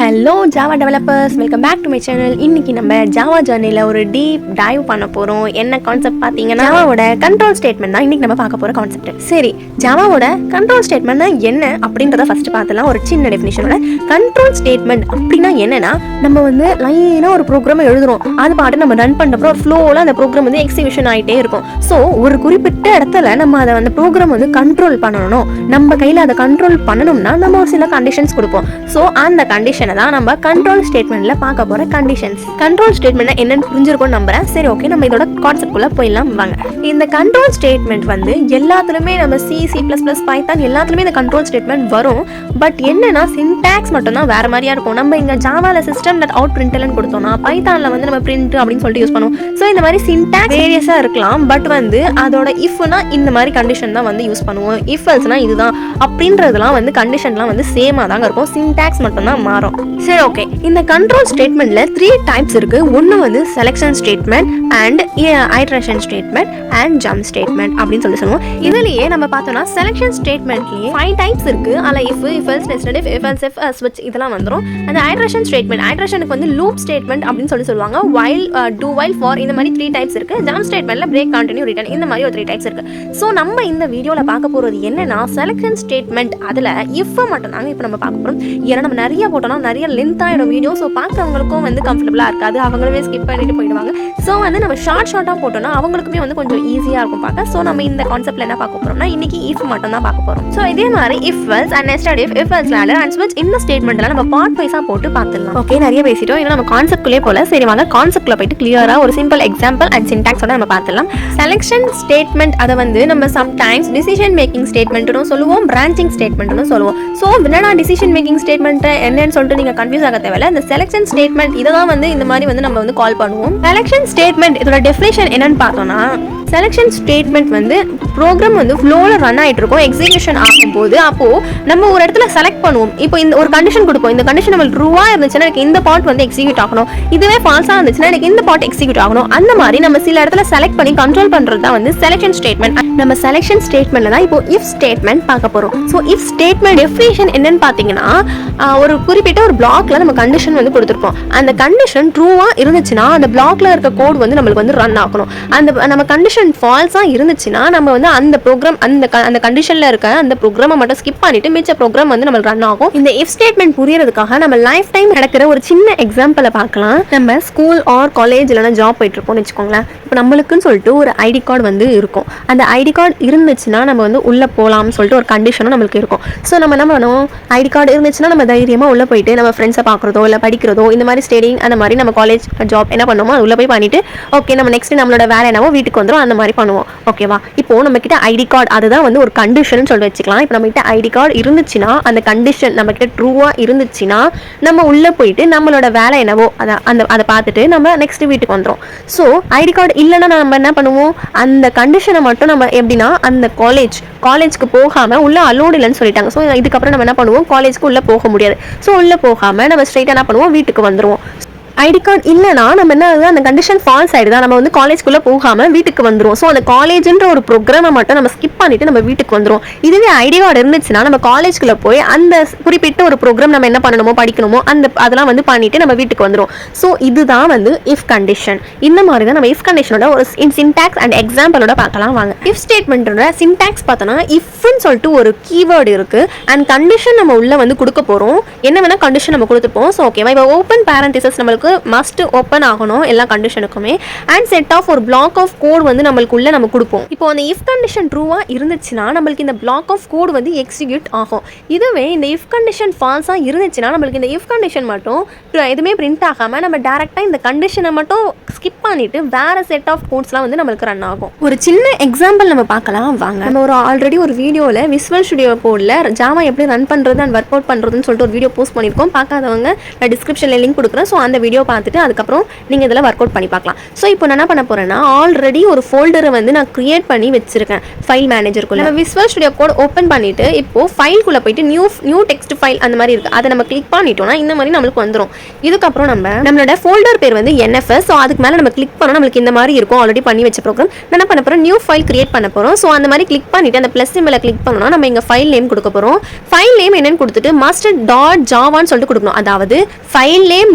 Hello Java developers, welcome back to my channel. இன்னைக்கு நம்ம Java ஜர்னியில் ஒரு டீப் டைவ் பண்ண போகிறோம். என்ன கான்செப்ட் பார்த்தீங்கன்னா, ஜாவாவோட கண்ட்ரோல் ஸ்டேட்மெண்ட் தான் இன்னைக்கு நம்ம பார்க்க போகிற கான்செப்ட். சரி, ஜாவாவோட கண்ட்ரோல் ஸ்டேட்மெண்ட்னா என்ன அப்படின்றத ஃபர்ஸ்ட் பார்த்துலாம். ஒரு சின்ன டெஃபினிஷனோட கண்ட்ரோல் ஸ்டேட்மெண்ட் அப்படின்னா என்னன்னா, நம்ம வந்து லைனாக ஒரு ப்ரோக்ராமை எழுதுறோம். அது பாட்டு நம்ம ரன் பண்ணுறப்போ ஒரு ஃப்ளோவில் அந்த ப்ரோக்ராம் வந்து எக்ஸிபிஷன் ஆகிட்டே இருக்கும். ஸோ ஒரு குறிப்பிட்ட இடத்துல நம்ம அதை வந்து ப்ரோக்ராம் வந்து கண்ட்ரோல் பண்ணணும். நம்ம கையில் அதை கண்ட்ரோல் பண்ணணும்னா நம்ம ஒரு சில கண்டிஷன்ஸ் கொடுப்போம். ஸோ அந்த கண்டிஷனை தான் நம்ம கண்ட்ரோல் ஸ்டேட்மெண்ட்ல பார்க்க போற கண்டிஷன்ஸ். கண்ட்ரோல் ஸ்டேட்மெண்ட் என்னன்னு புரிஞ்சிருக்கும் நம்புறேன். சரி, ஓகே, நம்ம இதோட கான்செப்ட் குள்ள போயிடலாம் வாங்க. இந்த கண்ட்ரோல் ஸ்டேட்மெண்ட் வந்து எல்லாத்துலயுமே நம்ம C++, பைத்தான் எல்லாத்துலயுமே இந்த கண்ட்ரோல் ஸ்டேட்மெண்ட் வரும். பட் என்னன்னா சின்டாக்ஸ் மட்டும் தான் வேற மாதிரியா இருக்கும். நம்ம இங்க ஜாவால சிஸ்டம் டாட் அவுட் பிரிண்ட்லன்னு கொடுத்தோம்னா பைத்தான்ல வந்து நம்ம பிரிண்ட் அப்படின்னு சொல்லிட்டு யூஸ் பண்ணுவோம். ஸோ இந்த மாதிரி சின்டாக்ஸ் வேரியஸா இருக்கலாம். பட் வந்து அதோட இஃப்னா இந்த மாதிரி கண்டிஷன் தான் வந்து யூஸ் பண்ணுவோம். இஃப் எல்ஸ்னா இதுதான் அப்படின்றதுலாம் வந்து கண்டிஷன்லாம் வந்து சேமா தாங்க இருக்கும். சின்டாக்ஸ் மட்டும் தான் மாறும். சரி, ஓகே, இந்த கண்ட்ரோல் ஸ்டேட்மெண்ட்ல 3 டைப்ஸ் இருக்கு. ஒன்னு வந்து selection statement and iteration statement and jump statement அப்படின்னு சொல்லுவோம். இதுலயே நம்ம பார்த்தோம்னா செலக்ஷன் ஸ்டேட்மெண்ட்லயே 5 டைப்ஸ் இருக்கு. அதுல if else, nested if else, if switch இதெல்லாம் வந்துரும். அந்த ஐட்ரேஷன் ஸ்டேட்மெண்ட், ஐட்ரேஷனுக்கு வந்து லூப் ஸ்டேட்மெண்ட் அப்படின்னு சொல்லுவாங்க. while, do while, for இந்த மாதிரி 3 டைப்ஸ் இருக்கு. ஜம்ப் ஸ்டேட்மெண்ட்ல break, continue, return இந்த மாதிரி ஒரு 3 டைப்ஸ் இருக்கு. சோ நம்ம இந்த வீடியோல பார்க்க போறது என்னன்னா செலக்ஷன் ஸ்டேட்மெண்ட். அதுல if மட்டும் தாங்க இப்போ நம்ம பார்க்க போறோம். ஏன்னா நம்ம நிறைய போட்டோம்னா நிறைய லென்த் ஆயிடும் வீடியோ. ஸோ பார்க்கறவங்களுக்கும் வந்து கம்ஃபர்டபுளா இருக்காது, அவங்களுமே ஸ்கிப் பண்ணிட்டு போயிடுவாங்க. ஸோ வந்து நம்ம ஷார்ட்டாக போட்டோம்னா அவங்களுக்குமே வந்து கொஞ்சம் ஈஸியாக இருக்கும் பார்க்க. ஸோ நம்ம இந்த கான்செப்ட்ல என்ன பார்க்க போறோம்னா இன்னைக்கு இஃப் மட்டும் தான் பார்க்க போறோம். ஸோ இதே மாதிரி if else and nested if else ladder and ஸ்விட்ச் இந்த ஸ்டேட்மெண்ட்லாம் நம்ம பார்ட் வைஸா போட்டு பார்த்துடலாம். ஓகே, நிறைய பேசிட்டோம். இல்லை நம்ம கான்செப்ட்குள்ளே போல. சரி வாங்க கான்செப்ட்ல போயிட்டு கிளியரா ஒரு சிம்பிள் எக்ஸாம்பிள் அண்ட் சின்டாக்ஸோட நம்ம பார்த்துடலாம். செலக்ஷன் ஸ்டேட்மெண்ட் அதை வந்து நம்ம சம்டைம்ஸ் டிசிஷன் மேக்கிங் ஸ்டேட்மெண்ட்னு சொல்லுவோம், பிரான்ச்சிங் ஸ்டேட்மெண்ட்னு சொல்லுவோம். ஸோ என்னடா டிசிஷன் மேக்கிங் ஸ்டேட்மெண்ட் என்னன்னு சொல்லிட்டு நீங்க கன்ஃபியூஸ் ஆக தேவையில்ல. இந்த செலக்ஷன் ஸ்டேட்மெண்ட் இதை தான் வந்து இந்த மாதிரி வந்து நம்ம வந்து கால் பண்ணுவோம். செலக்ஷன் ஸ்டேட்மெண்ட் இதோட டெஃபினிஷன் என்னன்னு பார்த்தோம்னா, செலக்ஷன் ஸ்டேட்மெண்ட் வந்து ப்ரோக்ராம் வந்து ஃப்ளோல ரன் ஆயிட்டு இருக்கும். எக்ஸிகியூஷன் ஆகும்போது அப்போ நம்ம ஒரு இடத்துல செலக்ட் பண்ணுவோம். இப்போ இந்த ஒரு கண்டிஷன் கொடுப்போம். இந்த கண்டிஷன் நம்ம ட்ரூவா இருந்துச்சுன்னா எனக்கு இந்த பார்ட் வந்து எக்ஸிக்யூட் ஆகணும், இதுவே ஃபால்ஸா இருந்துச்சுன்னா எனக்கு இந்த பார்ட் எக்ஸிக்யூட் ஆகணும். அந்த மாதிரி நம்ம சில இடத்துல செலக்ட் பண்ணி கண்ட்ரோல் பண்றது தான் வந்து செலக்ஷன் ஸ்டேட்மெண்ட். நம்ம செலக்ஷன் ஸ்டேட்மெண்ட்ல தான் இப்போ இஃப் ஸ்டேட்மெண்ட் பார்க்க போறோம். ஸோ இஃப் ஸ்டேட்மெண்ட் டெஃபினிஷன் என்னன்னு பார்த்தீங்கன்னா, ஒரு குறிப்பிட்ட ஒரு பிளாக்ல நம்ம கண்டிஷன் வந்து கொடுத்துருப்போம். அந்த கண்டிஷன் ட்ரூவா இருந்துச்சுன்னா அந்த பிளாக்ல இருக்க கோட் வந்து நம்மளுக்கு வந்து ரன் ஆகணும். அந்த நம்ம கண்டிஷன் ஃபால்ஸா இருந்துச்சுன்னா நம்ம வந்து அந்த ப்ரோக்ராம் அந்த கண்டிஷன்ல இருக்க அந்த ப்ரோக்ராமை மட்டும் ஸ்கிப் பண்ணிட்டு மிச்ச ப்ரோக்ராம் வந்து நம்ம ரன் ஆகும். இந்த இஃப் ஸ்டேட்மெண்ட் புரியறதுக்காக நம்ம லைஃப் டைம் நடக்கிற ஒரு சின்ன எக்ஸாம்பிளை பார்க்கலாம். நம்ம ஸ்கூல் ஆர் காலேஜ் இல்லைனா ஜாப் போயிட்டு இருப்போம்னு வச்சுக்கோங்களேன். இப்போ நம்மளுக்குன்னு சொல்லிட்டு ஒரு ஐடி கார்டு வந்து இருக்கும். அந்த ஐடி கார்டு இருந்துச்சுன்னா நம்ம வந்து உள்ள போகலாம்னு சொல்லிட்டு ஒரு கண்டிஷனும் நம்மளுக்கு இருக்கும். ஸோ நம்ம என்ன பண்ணுவோம், ஐடி கார்டு இருந்துச்சுன்னா நம்ம தைரியமா உள்ள போயிட்டு நம்ம ஃப்ரெண்ட்ஸை பார்க்குறதோ இல்லை படிக்கிறதோ இந்த மாதிரி ஸ்டடிங் அந்த மாதிரி நம்ம காலேஜ் ஜாப் என்ன பண்ணுவோமோ அது உள்ள போய் பண்ணிட்டு ஓகே நம்ம நெக்ஸ்ட் நம்மளோட வேலை என்னவோ வீட்டுக்கு வந்துடும் அந்த மாதிரி பண்ணுவோம். ஓகேவா, இப்போ நம்ம கிட்ட ஐடி கார்டு அதுதான் வந்து ஒரு கண்டிஷன் சொல்லி வச்சுக்கலாம். இப்போ நம்ம கிட்ட ஐடி கார்டு இருந்துச்சுன்னா அந்த கண்டிஷன் நம்ம கிட்ட ட்ரூவா இருந்துச்சுன்னா நம்ம உள்ள போயிட்டு நம்மளோட வேலை என்னவோ அதை பார்த்துட்டு நம்ம நெக்ஸ்ட் வீட்டுக்கு வந்துடும். ஸோ ஐடி கார்டு இல்லைன்னா நம்ம என்ன பண்ணுவோம், அந்த கண்டிஷனை மட்டும் நம்ம எப்படின்னா அந்த காலேஜ்க்கு போகாம உள்ள அலோடு இல்லைன்னு சொல்லிட்டாங்க. ஸோ இதுக்கப்புறம் நம்ம என்ன பண்ணுவோம், காலேஜ்க்கு உள்ள போக முடியாது. ஸோ உள்ள போகாம நம்ம ஸ்ட்ரைட்டா என்ன பண்ணுவோம், வீட்டுக்கு வந்துருவோம். ஐடி கார்டு இல்லைனா நம்ம என்ன அந்த கண்டிஷன் ஃபால்ஸ் ஆயிடுதா, நம்ம வந்து காலேஜ்குள்ளே போகாமல் வீட்டுக்கு வந்துடும். ஸோ அந்த காலேஜ்ன்ற ஒரு ப்ரோக்ராமை மட்டும் நம்ம ஸ்கிப் பண்ணிட்டு நம்ம வீட்டுக்கு வந்துடும். இதுவே ஐடி கார்டு இருந்துச்சுன்னா நம்ம காலேஜ்குள்ளே போய் அந்த குறிப்பிட்ட ஒரு ப்ரோக்ராம் நம்ம என்ன பண்ணணுமோ படிக்கணுமோ அதெல்லாம் வந்து பண்ணிட்டு நம்ம வீட்டுக்கு வந்துடும். ஸோ இதுதான் வந்து இஃப் கண்டிஷன். இந்த மாதிரி தான் நம்ம இஃப் கண்டிஷனோட ஒரு சின்டாக்ஸ் அண்ட் எக்ஸாம்பிளோட பார்க்கலாம் வாங்க. இஃப் ஸ்டேட்மெண்ட்டோட சின்டாக்ஸ் பார்த்தோன்னா இஃப்னு சொல்லிட்டு ஒரு கீவேர்டு இருக்கு அண்ட் கண்டிஷன் நம்ம உள்ள வந்து கொடுக்க போகிறோம். என்ன வேணா கண்டிஷன் நம்ம கொடுத்துப்போம். ஸோ ஓகேவா, இப்போ ஓப்பன் பேரண்டிசஸ் நம்மளுக்கு மஸ்ட் ஓப்பன் ஆகணும் எல்லா கண்டிஷனுக்குமே. அண்ட் செட் ஆஃப் ஒரு பிளாக் ஆஃப் கோட் வந்து நம்மளுக்குள்ள நம்ம கொடுப்போம். இப்போ அந்த இஃப் கண்டிஷன் ட்ரூவா இருந்துச்சுன்னா நம்மளுக்கு இந்த பிளாக் ஆஃப் கோட் வந்து எக்ஸிக்யூட் ஆகும். இதுவே இந்த இஃப் கண்டிஷன் ஃபால்ஸா இருந்துச்சுன்னா நம்மளுக்கு இந்த இஃப் கண்டிஷன் மட்டும் எதுவுமே பிரிண்ட் ஆகாம நம்ம டைரக்டா இந்த கண்டிஷனை மட்டும் ஸ்கிப் பண்ணிட்டு வேற செட் ஆஃப் கோட்ஸ்லாம் வந்து நம்மளுக்கு ரன் ஆகும். ஒரு சின்ன எக்ஸாம்பிள் நம்ம பார்க்கலாம் வாங்க. நம்ம ஆல்ரெடி ஒரு வீடியோல விசுவல் ஸ்டுடியோ கோட்ல ஜாவா எப்படி ரன் பண்றது அண்ட் ஒர்க் அவுட் பண்றதுன்னு சொல்லிட்டு ஒரு வீடியோ போஸ்ட் பண்ணிருக்கோம். பார்க்காதவங்க நான் டிஸ்கிரிப்ஷன்ல லிங்க் கொடுக்குறேன். ஸோ அந்த வீடியோ வீடியோ பார்த்துட்டு அதுக்கப்புறம் நீங்கள் இதில் ஒர்க் அவுட் பண்ணி பார்க்கலாம். ஸோ இப்போ நான் என்ன பண்ண போகிறேன்னா ஆல்ரெடி ஒரு ஃபோல்டரை வந்து நான் க்ரியேட் பண்ணி வச்சிருக்கேன் ஃபைல் மேனேஜருக்குள்ள. நம்ம விஸ்வல் ஸ்டுடியோ கோட் ஓப்பன் பண்ணிட்டு இப்போ ஃபைல்குள்ளே போயிட்டு நியூ டெக்ஸ்ட் ஃபைல் அந்த மாதிரி இருக்குது, அதை நம்ம கிளிக் பண்ணிட்டோம்னா இந்த மாதிரி நம்மளுக்கு வந்துடும். இதுக்கப்புறம் நம்மளோட ஃபோல்டர் பேர் வந்து NFS. ஸோ அதுக்கு மேலே நம்ம கிளிக் பண்ணோம், நம்மளுக்கு இந்த மாதிரி இருக்கும் ஆல்ரெடி பண்ணி வச்ச ப்ரோக்ராம். நான் என்ன பண்ண போகிறோம், நியூ ஃபைல் கிரியேட் பண்ண போகிறோம். ஸோ அந்த மாதிரி கிளிக் பண்ணிட்டு அந்த ப்ளஸ் சிம்பிளை கிளிக் பண்ணோம்னா நம்ம இங்கே ஃபைல் நேம் கொடுக்க போகிறோம். ஃபைல் நேம் என்னன்னு கொடுத்துட்டு master.javaன்னு சொல்லிட்டு கொடுக்கணும். அதாவது ஃபைல் நேம்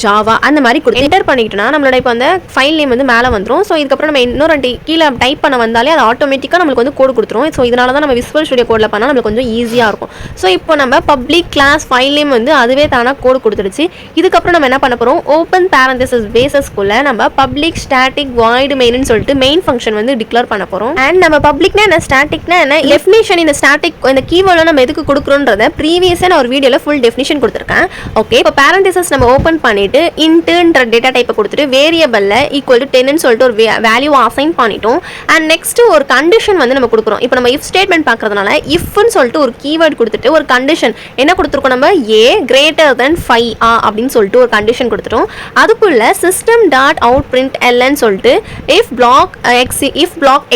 .java அந்த மாதிரி என்டர் பண்ணிக்கிட்டோம்னா நம்மளோட இப்போ அந்த ஃபைல் நேம் வந்து மேலே வந்துடும். ஸோ இதுக்கப்புறம் நம்ம இன்னொரு கீழே டைப் பண்ண வந்தாலே அது ஆட்டோமேட்டிக்காக நம்மளுக்கு வந்து கோடு கொடுத்துரும். ஸோ இதனால தான் நம்ம விஸ்வல் ஸ்டுடியோ கோடில் பண்ணால் நம்மளுக்கு கொஞ்சம் ஈஸியாக இருக்கும். ஸோ இப்போ நம்ம பப்ளிக் கிளாஸ் ஃபைல் நேம் வந்து அதுவே தானாக கோடு கொடுத்துருச்சு. இதுக்கப்புறம் நம்ம என்ன பண்ண போகிறோம், ஓப்பன் பேரந்தசிஸ் பேசஸ்க்குள்ள நம்ம பப்ளிக் ஸ்டாட்டிக் வாய்டு மெயின்னு சொல்லிட்டு மெயின் ஃபங்க்ஷன் வந்து டிக்ளேர் பண்ண போகிறோம். அண்ட் நம்ம பப்ளிக்னா என்ன, ஸ்டாட்டிக்னா என்ன, டெஃபினிஷன் இந்த ஸ்டாட்டிக் இந்த கீவேர்டை நம்ம எதுக்கு கொடுக்குறோன்றத ப்ரீவியஸாக நான் ஒரு வீடியோவில் ஃபுல் டெஃபினிஷன் கொடுத்துருக்கேன். ஓகே, இப்போ பேரந்தசிஸ் நம்ம ஓப்பன் பண்ணிட்டு இன்ட்ன்ற டேட்டா டைப்பை கொடுத்துட்டு வேரியபிளில் ஈக்குவல் டு 10ன்னு சொல்லிட்டு ஒரு வேல்யூ அசைன் பண்ணிட்டோம். அண்ட் நெக்ஸ்ட் ஒரு கண்டிஷன் வந்து நம்ம கொடுக்குறோம். இப்போ நம்ம இஃப் ஸ்டேட்மெண்ட் பார்க்கறதுனால இஃப்னு சொல்லிட்டு ஒரு கீவேர்ட் கொடுத்துட்டு ஒரு கண்டிஷன் என்ன கொடுத்துருக்கோம், நம்ம a greater than 5 அப்படின்னு சொல்லிட்டு ஒரு கண்டிஷன் கொடுத்துட்டோம். அதுக்குள்ள system.out.println சொல்லிட்டு if block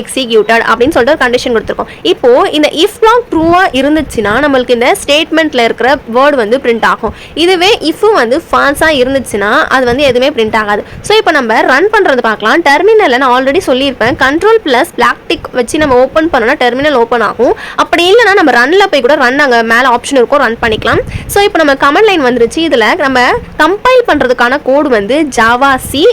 executed அப்படின்னு சொல்லிட்டு ஒரு கண்டிஷன் கொடுத்துருக்கோம். இப்போ இந்த if block ட்ரூவா இருந்துச்சுன்னா நம்மளுக்கு இந்த ஸ்டேட்மெண்ட்ல இருக்கிற வேர்டு வந்து பிரிண்ட் ஆகும். இதுவே if வந்து ஃபால்ஸா இருந்துச்சுன்னா அது வந்து எதுவுமே பிரிண்ட் ஆகாது. ஸோ இப்போ நம்ம ரன் பண்றது பார்க்கலாம். டெர்மினல்ல நான் ஆல்ரெடி சொல்லியிருப்பேன், கண்ட்ரோல் பிளஸ் பிளாக் டிக் வச்சு நம்ம ஓப்பன் பண்ணோம்னா டெர்மினல் ஓப்பன் ஆகும். அப்படி இல்லைனா நம்ம ரன்ல போய் கூட ரன் அங்கே மேலே ஆப்ஷன் இருக்கும், ரன் பண்ணிக்கலாம். ஸோ இப்போ நம்ம கமெண்ட் லைன் வந்துருச்சு. இதில் நம்ம கம்பைல் பண்ணுறதுக்கான கோடு வந்து ஜாவா சி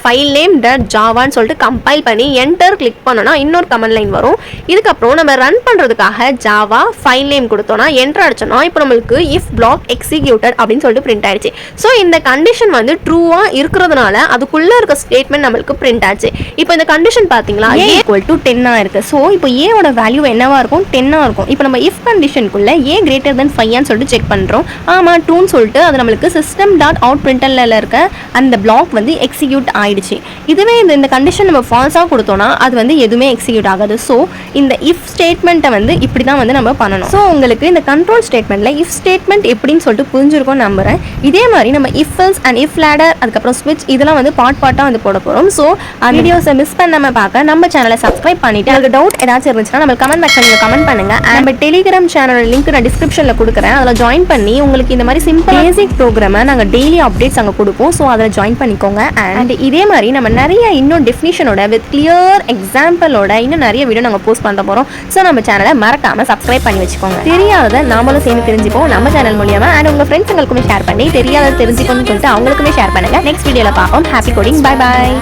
ஃபைல் நேம் .javaன்னு சொல்லிட்டு கம்பைல் பண்ணி என்டர் கிளிக் பண்ணோன்னா இன்னொரு கமெண்ட் லைன் வரும். இதுக்கப்புறம் நம்ம ரன் பண்ணுறதுக்காக ஜாவா ஃபைல் நேம் கொடுத்தோம்னா என்டர் அடிச்சோம்னா இப்போ நம்மளுக்கு இஃப் பிளாக் எக்ஸிக்யூட்டட் அப்படின்னு சொல்லிட்டு பிரிண்ட் ஆயிடுச்சு. ஸோ இந்த கண்டிஷன் வந்து ட்ரூவாக இருக்கிறதுனால அதுக்குள்ளே இருக்க ஸ்டேட்மெண்ட் நம்மளுக்கு பிரிண்ட் ஆச்சு. இப்போ இந்த கண்டிஷன் பார்த்தீங்களா, a ஈக்குவல் டு 10 இருக்கு. ஸோ இப்போ ஏவோட வேல்யூ என்னவா இருக்கும், 10 இருக்கும். இப்போ நம்ம இஃப் கண்டிஷனுக்குள்ள a greater than 5 சொல்லிட்டு செக் பண்ணுறோம். ஆமாம் ட்ரூன்னு சொல்லிட்டு அது நம்மளுக்கு system.out.println இருக்க அந்த பிளாக் வந்து எக்ஸிக்யூட் ஆயிடுச்சு. இதுவே இந்த கண்டிஷன் நம்ம ஃபால்ஸாக கொடுத்தோம்னா அது வந்து எதுவுமே எக்ஸிக்யூட் ஆகாது. ஸோ இந்த இஃப் ஸ்டேட்மெண்ட்டை வந்து இப்படி தான் வந்து நம்ம பண்ணணும். ஸோ உங்களுக்கு இந்த கண்ட்ரோல் ஸ்டேட்மெண்ட்ல இஃப் ஸ்டேட்மெண்ட் எப்படின்னு சொல்லிட்டு புரிஞ்சிருக்கும் நம்புறேன். இதே மாதிரி நம்ம if else and if ladder அதுக்கப்புறம் ஸ்விட்ச் இதெல்லாம் வந்து பார்ட்டாக வந்து போட போகிறோம். ஸோ அந்த வீடியோஸை மிஸ் பண்ணாம பார்க்க நம்ம சேனலை சப்ஸ்கிரைப் பண்ணிட்டு உங்களுக்கு டவுட் ஏதாச்சும் இருந்துச்சுன்னா நம்ம கமெண்ட் பாக்ஸில் நீங்கள் கமெண்ட் பண்ணுங்க. நம்ம டெலிகிராம் சேனல் லிங்க் நான் டிஸ்கிரிப்ஷனில் கொடுக்குறேன். அதில் ஜாயின் பண்ணி உங்களுக்கு இந்த மாதிரி சிம்பிள் பேசிக் ப்ரோக்ராமை நாங்கள் டெய்லி அப்டேட்ஸ் அங்கே கொடுப்போம். ஸோ அதில் ஜாயின் பண்ணிக்கோங்க. அண்ட் இதே மாதிரி நம்ம நிறைய இன்னும் டெஃபினிஷனோட வித் கிளியர் எக்ஸாம்பிளோட இன்னும் நிறைய வீடியோ நாங்கள் போஸ்ட் பண்ண போகிறோம். ஸோ நம்ம சேனலை மறக்காமல் சப்ஸ்கிரைப் பண்ணி வச்சுக்கோங்க. தெரியாததை நாமளும் சேர்ந்து தெரிஞ்சுப்போம் நம்ம சேனல் மூலியமா. அண்ட் உங்கள் ஃப்ரெண்ட்ஸுங்களுக்குமே ஷேர் பண்ணி தெரியாத தெரிஞ்சுக்கணும்னு சொல்லிட்டு அவங்களுக்குமே ஷேர் பண்ணுங்க. நெக்ஸ்ட் வீடியோவில் பார்ப்போம். Happy coding. Bye bye.